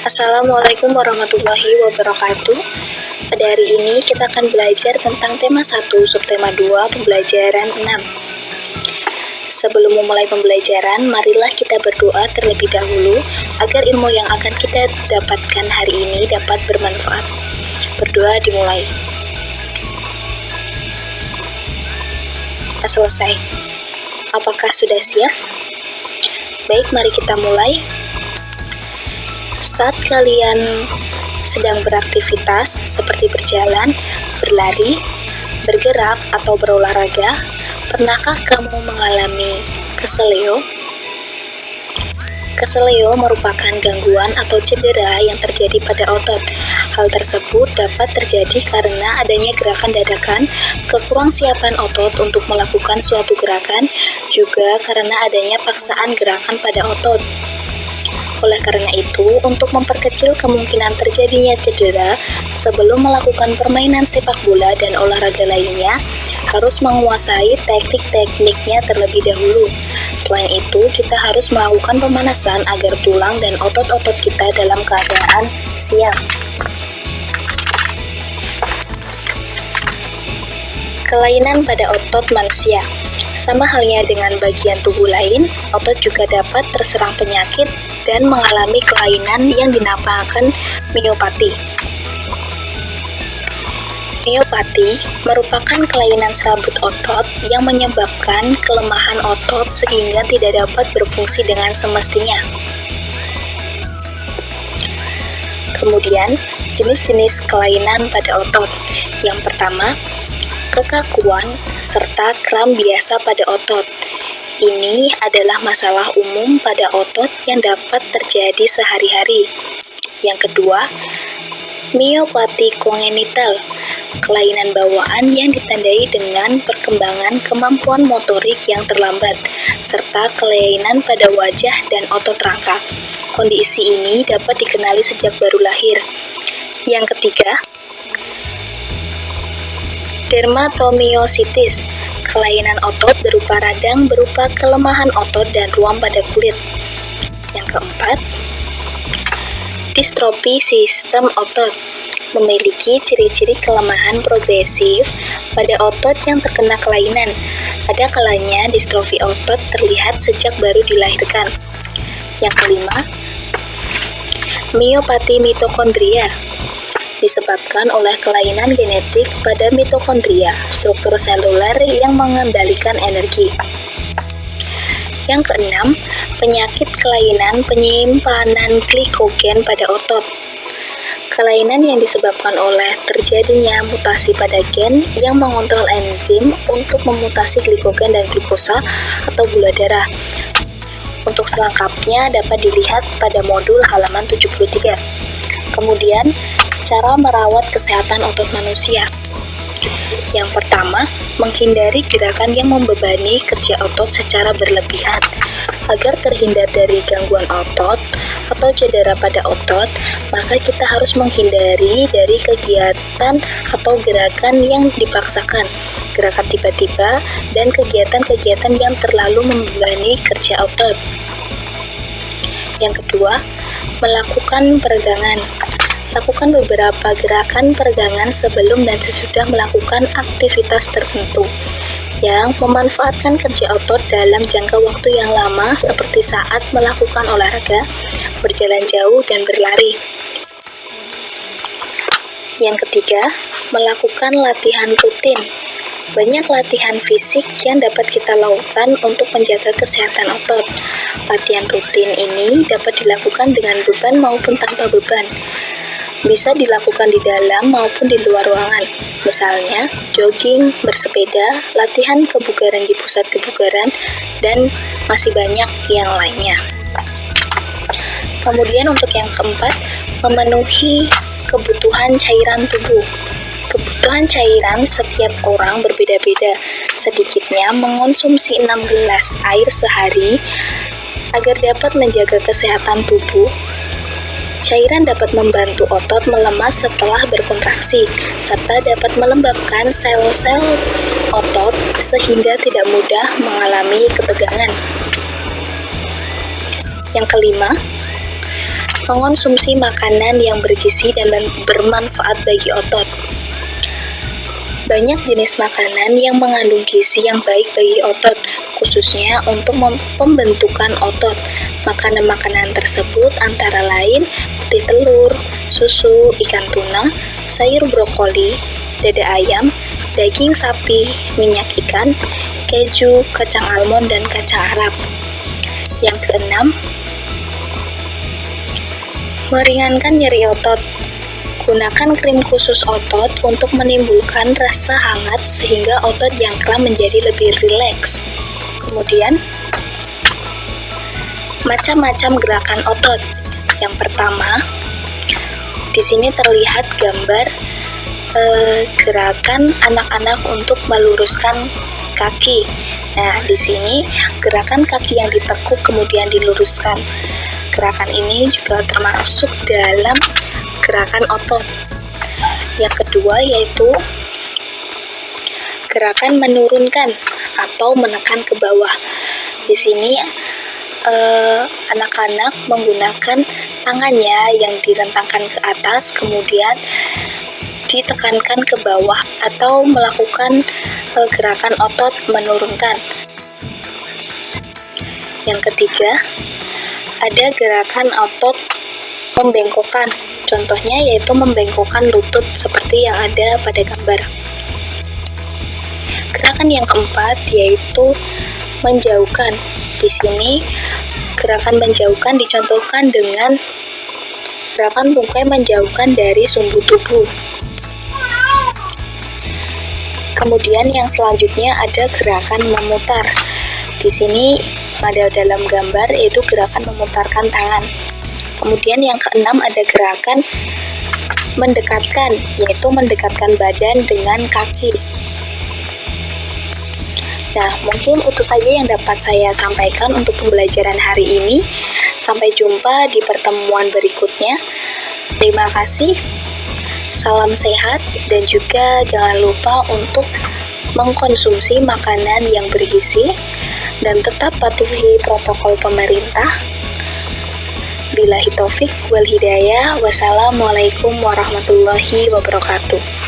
Assalamualaikum warahmatullahi wabarakatuh. Pada hari ini kita akan belajar tentang tema 1, subtema 2, pembelajaran 6. Sebelum memulai pembelajaran, marilah kita berdoa terlebih dahulu agar ilmu yang akan kita dapatkan hari ini dapat bermanfaat. Berdoa dimulai. Selesai. Apakah sudah siap? Baik, mari kita mulai. Saat kalian sedang beraktivitas seperti berjalan, berlari, bergerak, atau berolahraga, pernahkah kamu mengalami keseleo? Keseleo merupakan gangguan atau cedera yang terjadi pada otot. Hal tersebut dapat terjadi karena adanya gerakan dadakan, kekurangsiapan otot untuk melakukan suatu gerakan, juga karena adanya paksaan gerakan pada otot. Oleh karena itu, untuk memperkecil kemungkinan terjadinya cedera, sebelum melakukan permainan sepak bola dan olahraga lainnya, harus menguasai teknik-tekniknya terlebih dahulu. Selain itu, kita harus melakukan pemanasan agar tulang dan otot-otot kita dalam keadaan siap. Kelainan pada otot manusia. Sama halnya dengan bagian tubuh lain, otot juga dapat terserang penyakit dan mengalami kelainan yang dinamakan miopati. Miopati merupakan kelainan serabut otot yang menyebabkan kelemahan otot sehingga tidak dapat berfungsi dengan semestinya. Kemudian, jenis-jenis kelainan pada otot. Yang pertama, kekakuan serta kram biasa pada otot. Ini adalah masalah umum pada otot yang dapat terjadi sehari-hari. Yang kedua, miopati kongenital, kelainan bawaan yang ditandai dengan perkembangan kemampuan motorik yang terlambat, serta kelainan pada wajah dan otot rangka. Kondisi ini dapat dikenali sejak baru lahir. Yang ketiga, dermatomiositis, kelainan otot berupa radang berupa kelemahan otot dan ruam pada kulit. Yang keempat, distrofi sistem otot, memiliki ciri-ciri kelemahan progresif pada otot yang terkena kelainan. Ada kalanya distrofi otot terlihat sejak baru dilahirkan. Yang kelima, miopati mitokondria, disebabkan oleh kelainan genetik pada mitokondria, struktur seluler yang mengendalikan energi. Yang keenam, penyakit kelainan penyimpanan glikogen pada otot. Kelainan yang disebabkan oleh terjadinya mutasi pada gen yang mengontrol enzim untuk memutasi glikogen dan glukosa atau gula darah. Untuk selengkapnya dapat dilihat pada modul halaman 73. Kemudian, cara merawat kesehatan otot manusia. Yang pertama, menghindari gerakan yang membebani kerja otot secara berlebihan. Agar terhindar dari gangguan otot atau cedera pada otot, maka kita harus menghindari dari kegiatan atau gerakan yang dipaksakan, gerakan tiba-tiba, dan kegiatan-kegiatan yang terlalu membebani kerja otot. Yang kedua, melakukan peregangan. Lakukan beberapa gerakan peregangan sebelum dan sesudah melakukan aktivitas tertentu yang memanfaatkan kerja otot dalam jangka waktu yang lama seperti saat melakukan olahraga, berjalan jauh, dan berlari. Yang ketiga, melakukan latihan rutin. Banyak latihan fisik yang dapat kita lakukan untuk menjaga kesehatan otot. Latihan rutin ini dapat dilakukan dengan beban maupun tanpa beban. Bisa dilakukan di dalam maupun di luar ruangan. Misalnya, jogging, bersepeda, latihan kebugaran di pusat kebugaran, dan masih banyak yang lainnya. Kemudian untuk yang keempat, memenuhi kebutuhan cairan tubuh. Kebutuhan cairan setiap orang berbeda-beda. Sedikitnya mengonsumsi 6 gelas air sehari agar dapat menjaga kesehatan tubuh. Cairan dapat membantu otot melemas setelah berkontraksi, serta dapat melembabkan sel-sel otot sehingga tidak mudah mengalami ketegangan. Yang kelima, mengonsumsi makanan yang bergizi dan bermanfaat bagi otot. Banyak jenis makanan yang mengandung gizi yang baik bagi otot, khususnya untuk pembentukan otot. Makanan-makanan tersebut antara lain putih telur, susu, ikan tuna, sayur brokoli, dada ayam, daging sapi, minyak ikan, keju, kacang almond, dan kacang Arab. Yang keenam, meringankan nyeri otot. Gunakan krim khusus otot untuk menimbulkan rasa hangat sehingga otot yang kram menjadi lebih rileks. Kemudian, macam-macam gerakan otot. Yang pertama, di sini terlihat gambar gerakan anak-anak untuk meluruskan kaki. Nah, di sini gerakan kaki yang ditekuk kemudian diluruskan. Gerakan ini juga termasuk dalam gerakan otot. Yang kedua yaitu gerakan menurunkan atau menekan ke bawah. Di sini anak-anak menggunakan tangannya yang direntangkan ke atas kemudian ditekankan ke bawah atau melakukan gerakan otot menurunkan. Yang ketiga, ada gerakan otot membengkokkan. Contohnya yaitu membengkokkan lutut seperti yang ada pada gambar. Gerakan yang keempat yaitu menjauhkan. Di sini gerakan menjauhkan dicontohkan dengan gerakan tungkai menjauhkan dari sumbu tubuh. Kemudian yang selanjutnya ada gerakan memutar. Di sini pada dalam gambar yaitu gerakan memutarkan tangan. Kemudian yang keenam ada gerakan mendekatkan, yaitu mendekatkan badan dengan kaki. Nah, mungkin itu saja yang dapat saya sampaikan untuk pembelajaran hari ini. Sampai jumpa di pertemuan berikutnya. Terima kasih. Salam sehat dan juga jangan lupa untuk mengkonsumsi makanan yang bergizi dan tetap patuhi protokol pemerintah. Billahi taufik wal hidayah. Wassalamualaikum warahmatullahi wabarakatuh.